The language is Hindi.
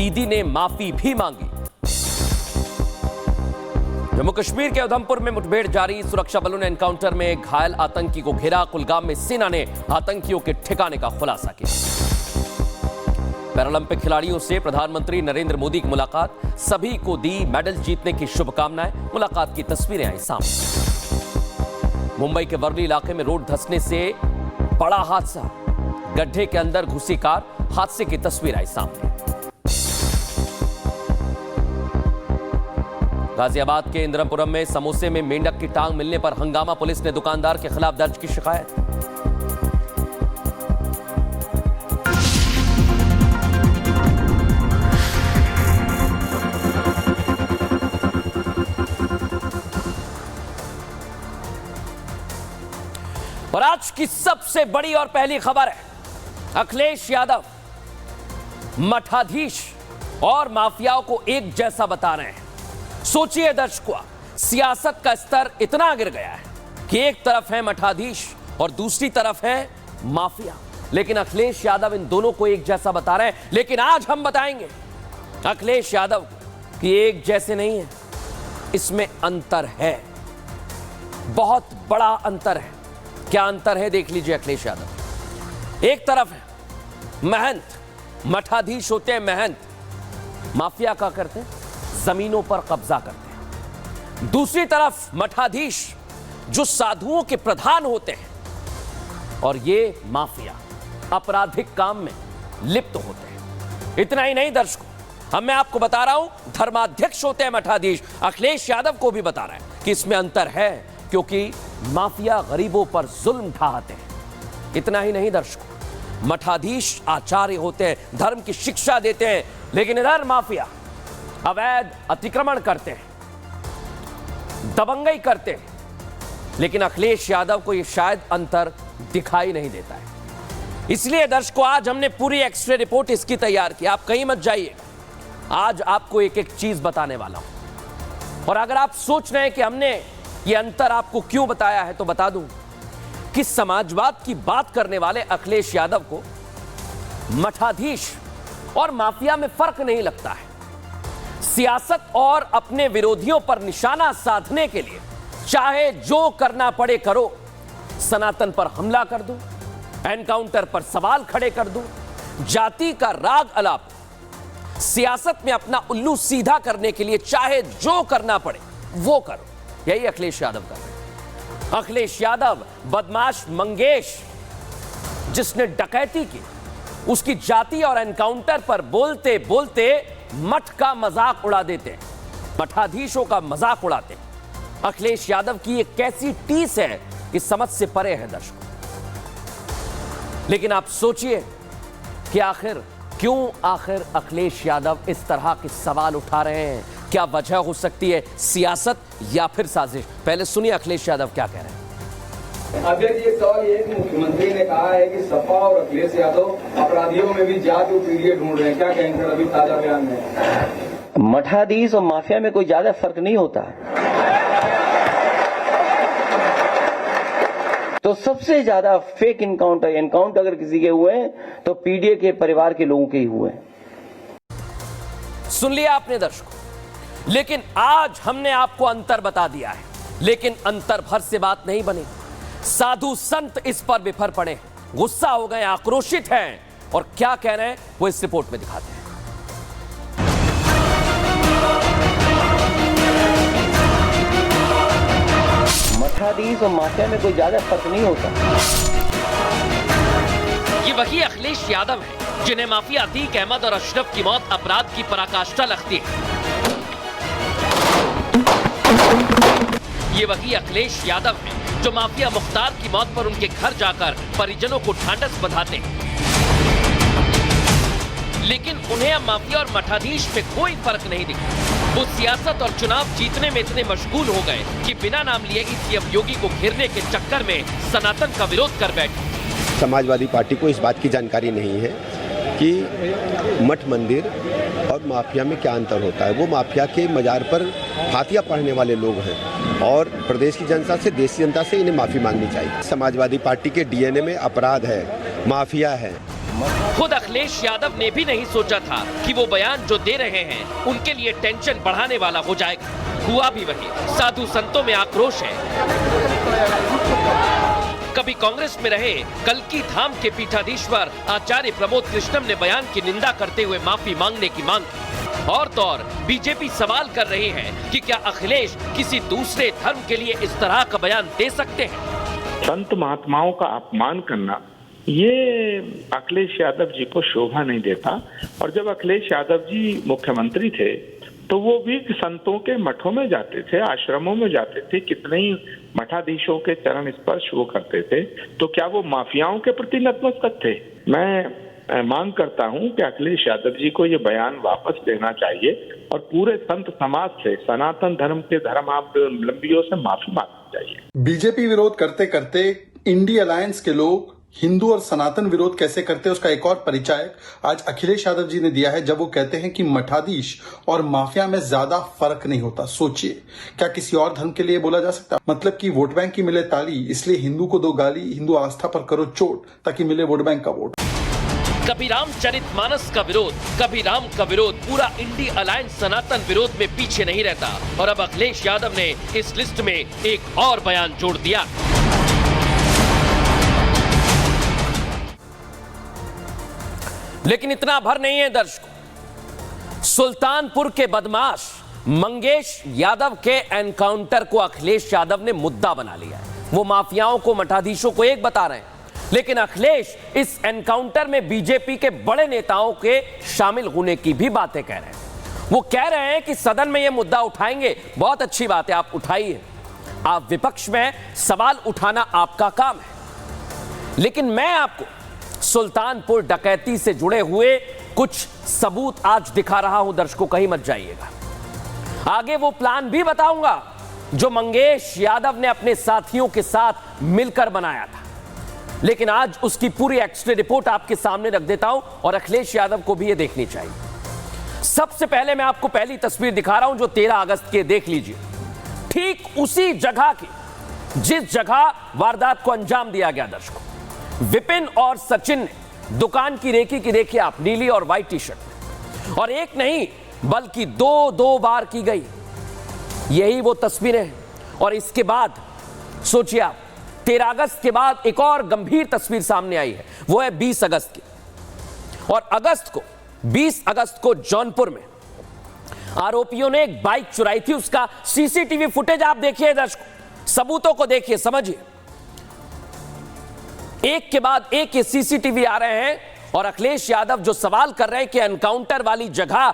दीदी ने माफी भी मांगी। जम्मू कश्मीर के उधमपुर में मुठभेड़ जारी, सुरक्षा बलों ने एनकाउंटर में घायल आतंकी को घेरा। कुलगाम में सेना ने आतंकियों के ठिकाने का खुलासा किया। पैरालंपिक खिलाड़ियों से प्रधानमंत्री नरेंद्र मोदी की मुलाकात, सभी को दी मेडल जीतने की शुभकामनाएं। मुलाकात की तस्वीरें आई सामने। मुंबई के वर्ली इलाके में रोड धंसने से बड़ा हादसा, गड्ढे के अंदर घुसी कार, हादसे की तस्वीर आई सामने। गाजियाबाद के इंद्रपुरम में समोसे में मेंढक की टांग मिलने पर हंगामा, पुलिस ने दुकानदार के खिलाफ दर्ज की शिकायत। और आज की सबसे बड़ी और पहली खबर है, अखिलेश यादव मठाधीश और माफियाओं को एक जैसा बता रहे हैं। सोचिए दर्शकों, सियासत का स्तर इतना गिर गया है कि एक तरफ है मठाधीश और दूसरी तरफ है माफिया, लेकिन अखिलेश यादव इन दोनों को एक जैसा बता रहे हैं। लेकिन आज हम बताएंगे अखिलेश यादव कि एक जैसे नहीं है, इसमें अंतर है, बहुत बड़ा अंतर है। क्या अंतर है देख लीजिए। अखिलेश यादव एक तरफ है महंत, मठाधीश होते हैं महंत, माफिया क्या करते हैं, जमीनों पर कब्जा करते हैं। दूसरी तरफ मठाधीश जो साधुओं के प्रधान होते हैं, और ये माफिया आपराधिक काम में लिप्त होते हैं। इतना ही नहीं दर्शकों, अब मैं आपको बता रहा हूं धर्माध्यक्ष होते हैं मठाधीश। अखिलेश यादव को भी बता रहे हैं कि इसमें अंतर है, क्योंकि माफिया गरीबों पर जुल्म ढाते हैं। इतना ही नहीं दर्शकों, मठाधीश आचार्य होते हैं, धर्म की शिक्षा देते हैं, लेकिन इधर माफिया अवैध अतिक्रमण करते हैं, दबंगई करते हैं। लेकिन अखिलेश यादव को यह शायद अंतर दिखाई नहीं देता है। इसलिए दर्शकों, आज हमने पूरी एक्सरे रिपोर्ट इसकी तैयार की। आप कहीं मत जाइए, आज आपको एक एक चीज बताने वाला हूं। और अगर आप सोच रहे हैं कि हमने ये अंतर आपको क्यों बताया है, तो बता दूं कि समाजवाद की बात करने वाले अखिलेश यादव को मठाधीश और माफिया में फर्क नहीं लगता है। सियासत और अपने विरोधियों पर निशाना साधने के लिए चाहे जो करना पड़े करो, सनातन पर हमला कर दूं, एनकाउंटर पर सवाल खड़े कर दूं, जाति का राग अलाप, सियासत में अपना उल्लू सीधा करने के लिए चाहे जो करना पड़े वो करो। यही अखिलेश यादव कर रहे हैं। अखिलेश यादव बदमाश मंगेश, जिसने डकैती की, उसकी जाति और एनकाउंटर पर बोलते बोलते मठ का मजाक उड़ा देते हैं, मठाधीशों का मजाक उड़ाते हैं। अखिलेश यादव की एक कैसी टीस है कि समझ से परे है दर्शकों। लेकिन आप सोचिए कि आखिर अखिलेश यादव इस तरह के सवाल उठा रहे हैं। क्या वजह हो सकती है, सियासत या फिर साजिश? पहले सुनिए अखिलेश यादव क्या कह रहे हैं। अध्यक्ष, ये सवाल ये कि मुख्यमंत्री ने कहा है कि सपा और अखिलेश यादव अपराधियों में भी जाति और पीढ़ी ढूंढ रहे हैं, क्या कहेंगे अभी ताजा बयान में? मठाधीश और माफिया में कोई ज्यादा फर्क नहीं होता। तो सबसे ज्यादा फेक एनकाउंटर अगर किसी के हुए हैं तो पीडीए के परिवार के लोगों के ही हुए हैं। सुन लिया आपने दर्शकों, लेकिन आज हमने आपको अंतर बता दिया है। लेकिन अंतर भर से बात नहीं बनी। साधु संत इस पर बिफर पड़े, गुस्सा हो गए, आक्रोशित हैं, और क्या कह रहे हैं वो इस रिपोर्ट में दिखाते हैं। मठाधीश और माफिया में कोई ज्यादा फर्क नहीं होता। ये वही अखिलेश यादव है जिन्हें माफिया अतीक अहमद और अशरफ की मौत अपराध की पराकाष्ठा लगती है। ये वही अखिलेश यादव है जो माफिया मुख्तार की मौत पर उनके घर जाकर परिजनों को ढांढस बंधाते हैं। लेकिन उन्हें अब माफिया और मठाधीश में कोई फर्क नहीं दिखा। वो सियासत और चुनाव जीतने में इतने मशगूल हो गए कि बिना नाम लिए ही सीएम योगी को घेरने के चक्कर में सनातन का विरोध कर बैठे। समाजवादी पार्टी को इस बात की जानकारी नहीं है कि मठ मंदिर और माफिया में क्या अंतर होता है। वो माफिया के मजार पर फातिया पढ़ने वाले लोग हैं और प्रदेश की जनता से, देश की जनता से इन्हें माफ़ी मांगनी चाहिए। समाजवादी पार्टी के डीएनए में अपराध है, माफिया है। खुद अखिलेश यादव ने भी नहीं सोचा था कि वो बयान जो दे रहे हैं उनके लिए टेंशन बढ़ाने वाला हो जाएगा। हुआ भी वही। साधु संतों में आक्रोश है। कभी कांग्रेस में रहे कल्की धाम के पीठाधीश्वर आचार्य प्रमोद कृष्णम ने बयान की निंदा करते हुए माफी मांगने की मांग की। और तो और बीजेपी सवाल कर रही है कि क्या अखिलेश किसी दूसरे धर्म के लिए इस तरह का बयान दे सकते हैं। संत महात्माओं का अपमान करना ये अखिलेश यादव जी को शोभा नहीं देता। और जब अखिलेश यादव जी मुख्यमंत्री थे तो वो भी संतों के मठों में जाते थे, आश्रमों में जाते थे, कितने ही मठाधीशों के चरण स्पर्श वो करते थे। तो क्या वो माफियाओं के प्रति नतमस्तक थे? मैं मांग करता हूं कि अखिलेश यादव जी को ये बयान वापस लेना चाहिए और पूरे संत समाज से, सनातन धर्म के धर्मावलंबियों से माफी मांगनी चाहिए। बीजेपी विरोध करते करते इंडी अलायंस के लोग हिंदू और सनातन विरोध कैसे करते हैं उसका एक और परिचायक आज अखिलेश यादव जी ने दिया है, जब वो कहते हैं कि मठाधीश और माफिया में ज्यादा फर्क नहीं होता। सोचिए, क्या किसी और धर्म के लिए बोला जा सकता? मतलब कि वोट बैंक की मिले ताली, इसलिए हिंदू को दो गाली, हिंदू आस्था पर करो चोट ताकि मिले वोट बैंक का वोट। कभी रामचरितमानस का विरोध, कभी राम का विरोध, पूरा इंडी अलायंस सनातन विरोध में पीछे नहीं रहता। और अब अखिलेश यादव ने इस लिस्ट में एक और बयान जोड़ दिया। लेकिन इतना भर नहीं है दर्शकों। सुल्तानपुर के बदमाश मंगेश यादव के एनकाउंटर को अखिलेश यादव ने मुद्दा बना लिया है। वो माफियाओं को, मठाधीशों को एक बता रहे हैं, लेकिन अखिलेश इस एनकाउंटर में बीजेपी के बड़े नेताओं के शामिल होने की भी बातें कह रहे हैं। वो कह रहे हैं कि सदन में यह मुद्दा उठाएंगे। बहुत अच्छी बात है, आप उठाइए, आप विपक्ष में सवाल उठाना आपका काम है। लेकिन मैं आपको सुल्तानपुर डकैती से जुड़े हुए कुछ सबूत आज दिखा रहा हूं। दर्शकों, कहीं मत जाइएगा। आगे वो प्लान भी बताऊंगा जो मंगेश यादव ने अपने साथियों के साथ मिलकर बनाया था। लेकिन आज उसकी पूरी एक्सरे रिपोर्ट आपके सामने रख देता हूं और अखिलेश यादव को भी यह देखनी चाहिए। सबसे पहले मैं आपको पहली तस्वीर दिखा रहा हूं जो 13 अगस्त की, देख लीजिए। ठीक उसी जगह की जिस जगह वारदात को अंजाम दिया गया। दर्शकों, विपिन और सचिन ने दुकान की रेकी की, देखिए आप, नीली और व्हाइट टी शर्ट, और एक नहीं बल्कि दो बार की गई। यही वो तस्वीरें हैं। और इसके बाद सोचिए आप, 13 अगस्त के बाद एक और गंभीर तस्वीर सामने आई है, वो है 20 अगस्त की। और 20 अगस्त को जौनपुर में आरोपियों ने एक बाइक चुराई थी। उसका सीसीटीवी फुटेज आप देखिए दर्शकों, सबूतों को देखिए, समझिए। एक के बाद एक ये सीसीटीवी आ रहे हैं और अखिलेश यादव जो सवाल कर रहे हैं कि एनकाउंटर वाली जगह